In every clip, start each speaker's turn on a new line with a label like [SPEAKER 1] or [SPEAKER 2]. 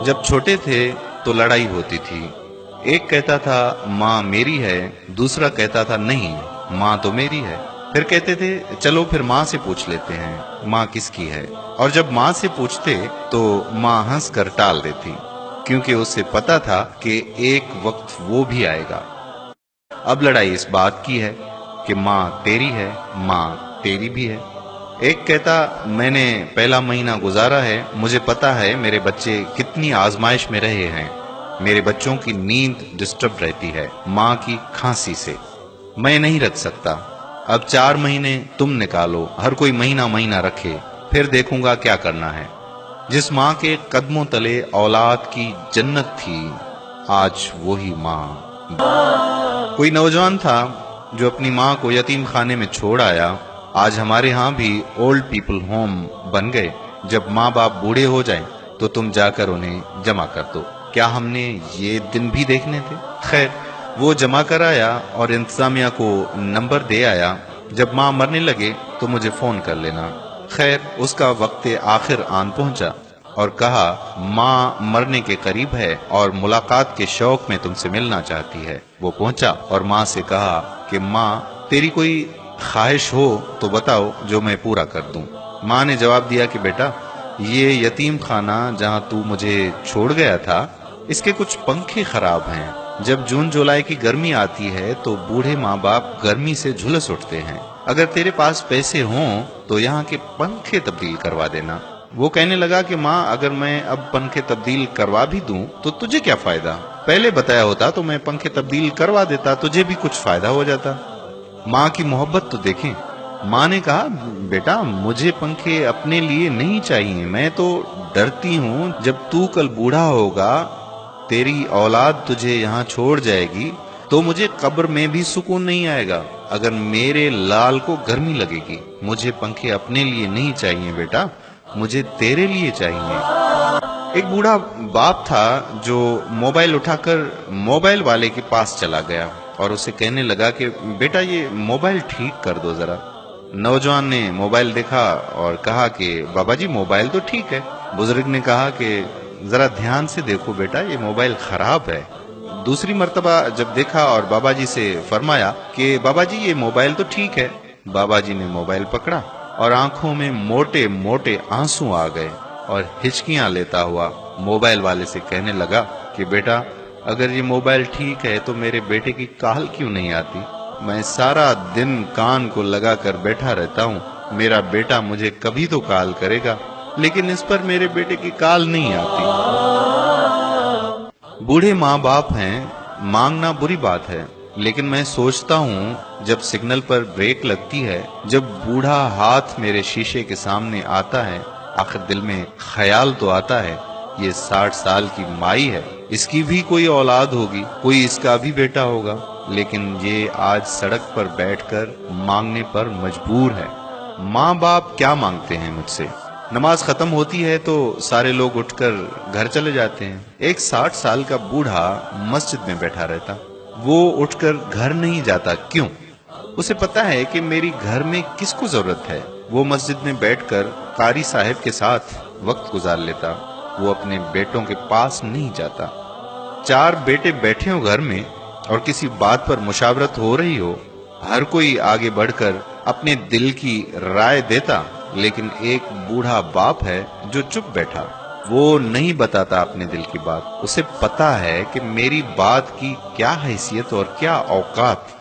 [SPEAKER 1] جب چھوٹے تھے تو لڑائی ہوتی تھی، ایک کہتا تھا ماں میری ہے، دوسرا کہتا تھا نہیں ماں تو میری ہے۔ پھر کہتے تھے چلو پھر ماں سے پوچھ لیتے ہیں ماں کس کی ہے، اور جب ماں سے پوچھتے تو ماں ہنس کر ٹال دیتی، کیونکہ اسے پتا تھا کہ ایک وقت وہ بھی آئے گا۔ اب لڑائی اس بات کی ہے کہ ماں تیری ہے، ماں تیری بھی ہے۔ ایک کہتا میں نے پہلا مہینہ گزارا ہے، مجھے پتا ہے میرے بچے کتنی آزمائش میں رہے ہیں، میرے بچوں کی نیند ڈسٹرب رہتی ہے ماں کی کھانسی سے، میں نہیں رکھ سکتا، اب 4 مہینے تم نکالو، ہر کوئی مہینہ رکھے، پھر دیکھوں گا کیا کرنا ہے۔ جس ماں کے قدموں تلے اولاد کی جنت تھی، آج وہی ماں۔ کوئی نوجوان تھا جو اپنی ماں کو یتیم خانے میں چھوڑ آیا۔ آج ہمارے ہاں بھی اولڈ پیپل ہوم بن گئے، جب ماں باپ بوڑھے ہو جائیں تو تم جا کر انہیں جمع کر دو۔ کیا ہم نے یہ دن بھی دیکھنے تھے؟ خیر، وہ جمع کر آیا اور انتظامیہ کو نمبر دے آیا، جب ماں مرنے لگے تو مجھے فون کر لینا۔ خیر، اس کا وقت آخر آن پہنچا اور کہا ماں مرنے کے قریب ہے اور ملاقات کے شوق میں تم سے ملنا چاہتی ہے۔ وہ پہنچا اور ماں سے کہا کہ ماں تیری کوئی خواہش ہو تو بتاؤ جو میں پورا کر دوں۔ ماں نے جواب دیا کہ بیٹا یہ یتیم خانہ جہاں تو مجھے چھوڑ گیا تھا، اس کے کچھ پنکھے خراب ہیں، جب جون جولائی کی گرمی آتی ہے تو بوڑھے ماں باپ گرمی سے جھلس اٹھتے ہیں، اگر تیرے پاس پیسے ہوں تو یہاں کے پنکھے تبدیل کروا دینا۔ وہ کہنے لگا کہ ماں اگر میں اب پنکھے تبدیل کروا بھی دوں تو تجھے کیا فائدہ، پہلے بتایا ہوتا تو میں پنکھے تبدیل کروا دیتا، تجھے بھی کچھ فائدہ ہو جاتا۔ ماں کی محبت تو دیکھیں۔ ماں نے کہا بیٹا مجھے پنکھے اپنے لیے نہیں چاہیے، میں تو ڈرتی ہوں جب تو کل بوڑھا ہوگا، تیری اولاد تجھے یہاں چھوڑ جائے گی تو مجھے قبر میں بھی سکون نہیں آئے گا، اگر میرے لال کو گرمی لگے گی۔ مجھے پنکھے اپنے لیے نہیں چاہیے بیٹا، مجھے تیرے لیے چاہیے۔ ایک بوڑھا باپ تھا جو موبائل اٹھا کر موبائل والے کے پاس چلا گیا اور اسے کہنے لگا کہ بیٹا یہ موبائل ٹھیک کر دو ذرا۔ نوجوان نے موبائل دیکھا اور کہا کہ بابا جی موبائل تو ٹھیک ہے۔ بزرگ نے کہا کہ ذرا دھیان سے دیکھو بیٹا یہ موبائل خراب ہے۔ دوسری مرتبہ جب دیکھا اور بابا جی سے فرمایا کہ بابا جی یہ موبائل تو ٹھیک ہے، بابا جی نے موبائل پکڑا اور آنکھوں میں موٹے موٹے آنسو آ گئے اور ہچکیاں لیتا ہوا موبائل والے سے کہنے لگا کہ بیٹا اگر یہ موبائل ٹھیک ہے تو میرے بیٹے کی کال کیوں نہیں آتی؟ میں سارا دن کان کو لگا کر بیٹھا رہتا ہوں، میرا بیٹا مجھے کبھی تو کال کرے گا، لیکن اس پر میرے بیٹے کی کال نہیں آتی۔ بوڑھے ماں باپ ہیں، مانگنا بری بات ہے، لیکن میں سوچتا ہوں جب سگنل پر بریک لگتی ہے، جب بوڑھا ہاتھ میرے شیشے کے سامنے آتا ہے، آخر دل میں خیال تو آتا ہے یہ 60 سال کی مائی ہے، اس کی بھی کوئی اولاد ہوگی، کوئی اس کا بھی بیٹا ہوگا، لیکن یہ آج سڑک پر بیٹھ کر مانگنے پر مجبور ہے۔ ماں باپ کیا مانگتے ہیں مجھ سے؟ نماز ختم ہوتی ہے تو سارے لوگ اٹھ کر گھر چلے جاتے ہیں، ایک 60 سال کا بوڑھا مسجد میں بیٹھا رہتا، وہ اٹھ کر گھر نہیں جاتا، کیوں؟ اسے پتا ہے کہ میری گھر میں کس کو ضرورت ہے، وہ مسجد میں بیٹھ کر قاری صاحب کے ساتھ وقت گزار لیتا، وہ اپنے بیٹوں کے پاس نہیں جاتا۔ 4 بیٹے بیٹھے ہو گھر میں اور کسی بات پر مشاورت ہو رہی ہو، ہر کوئی آگے بڑھ کر اپنے دل کی رائے دیتا، لیکن ایک بوڑھا باپ ہے جو چپ بیٹھا، وہ نہیں بتاتا اپنے دل کی بات، اسے پتا ہے کہ میری بات کی کیا حیثیت اور کیا اوقات۔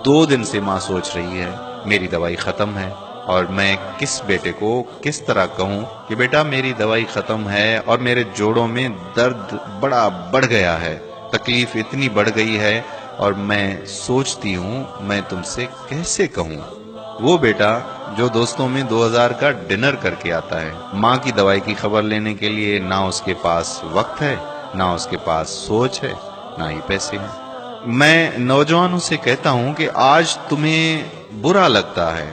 [SPEAKER 1] 2 دن سے ماں سوچ رہی ہے میری دوائی ختم ہے، اور میں کس بیٹے کو کس طرح کہوں کہ بیٹا میری دوائی ختم ہے اور میرے جوڑوں میں درد بڑا بڑھ گیا ہے، تکلیف اتنی بڑھ گئی ہے اور میں سوچتی ہوں میں تم سے کیسے کہوں۔ وہ بیٹا جو دوستوں میں 2000 کا ڈنر کر کے آتا ہے، ماں کی دوائی کی خبر لینے کے لیے نہ اس کے پاس وقت ہے، نہ اس کے پاس سوچ ہے، نہ ہی پیسے ہیں۔ میں نوجوانوں سے کہتا ہوں کہ آج تمہیں برا لگتا ہے،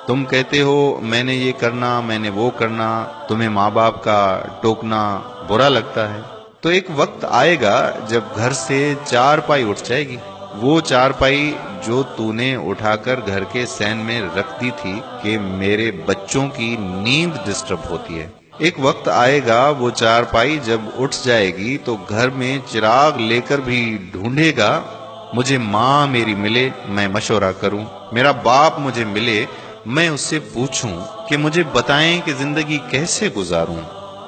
[SPEAKER 1] تم کہتے ہو میں نے یہ کرنا، میں نے وہ کرنا، تمہیں ماں باپ کا ٹوکنا برا لگتا ہے، تو ایک وقت آئے گا جب گھر سے 4 پائی اٹھ جائے گی، وہ 4 پائی جو تو نے اٹھا کر گھر کے سین میں رکھ دی تھی کہ میرے بچوں کی نیند ڈسٹرب ہوتی ہے، ایک وقت آئے گا وہ چارپائی جب اٹھ جائے گی تو گھر میں چراغ لے کر بھی ڈھونڈے گا، مجھے ماں میری ملے میں مشورہ کروں، میرا باپ مجھے ملے میں اس سے پوچھوں کہ مجھے بتائیں کہ زندگی کیسے گزاروں۔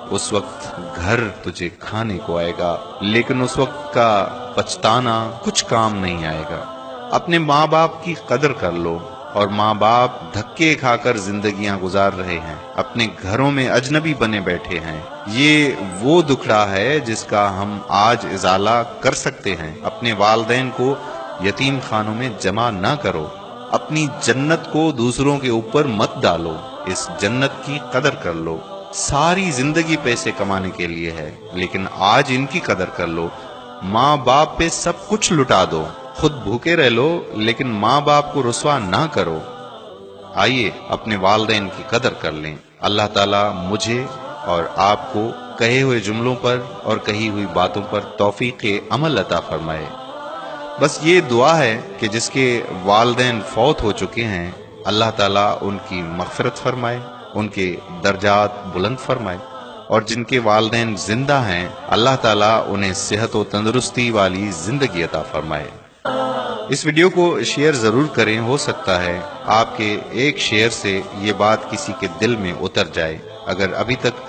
[SPEAKER 1] اس وقت گھر تجھے کھانے کو آئے گا، لیکن اس وقت کا پچھتانا کچھ کام نہیں آئے گا۔ اپنے ماں باپ کی قدر کر لو، اور ماں باپ دھکے کھا کر زندگیاں گزار رہے ہیں، اپنے گھروں میں اجنبی بنے بیٹھے ہیں۔ یہ وہ دکھڑا ہے جس کا ہم آج ازالہ کر سکتے ہیں۔ اپنے والدین کو یتیم خانوں میں جمع نہ کرو، اپنی جنت کو دوسروں کے اوپر مت ڈالو، اس جنت کی قدر کر لو۔ ساری زندگی پیسے کمانے کے لیے ہے، لیکن آج ان کی قدر کر لو۔ ماں باپ پہ سب کچھ لٹا دو، خود بھوکے رہ لو لیکن ماں باپ کو رسوا نہ کرو۔ آئیے اپنے والدین کی قدر کر لیں۔ اللہ تعالیٰ مجھے اور آپ کو کہے ہوئے جملوں پر اور کہی ہوئی باتوں پر توفیق عمل عطا فرمائے۔ بس یہ دعا ہے کہ جس کے والدین فوت ہو چکے ہیں، اللہ تعالیٰ ان کی مغفرت فرمائے، ان کے درجات بلند فرمائے، اور جن کے والدین زندہ ہیں اللہ تعالیٰ انہیں صحت و تندرستی والی زندگی عطا فرمائے۔ اس ویڈیو کو شیئر ضرور کریں، ہو سکتا ہے آپ کے ایک شیئر سے یہ بات کسی کے دل میں اتر جائے۔ اگر ابھی تک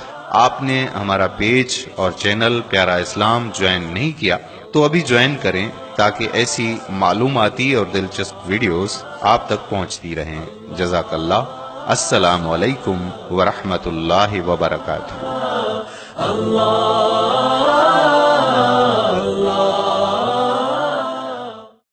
[SPEAKER 1] آپ نے ہمارا پیج اور چینل پیارا اسلام جوائن نہیں کیا تو ابھی جوائن کریں، تاکہ ایسی معلوماتی اور دلچسپ ویڈیوز آپ تک پہنچتی رہیں۔ جزاک اللہ۔ السلام علیکم ورحمۃ اللہ وبرکاتہ۔